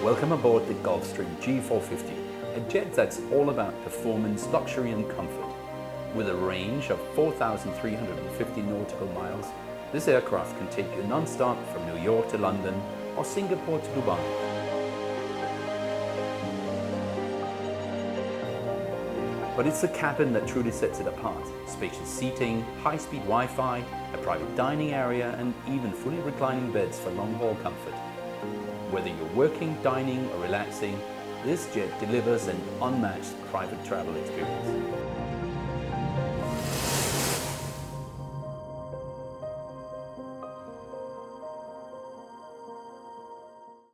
Welcome aboard the Gulfstream G450, a jet that's all about performance, luxury and comfort. With a range of 4,350 nautical miles, this aircraft can take you non-stop from New York to London or Singapore to Dubai. But it's the cabin that truly sets it apart. Spacious seating, high-speed Wi-Fi, a private dining area, and even fully reclining beds for long-haul comfort. Whether you're working, dining, or relaxing, this jet delivers an unmatched private travel experience.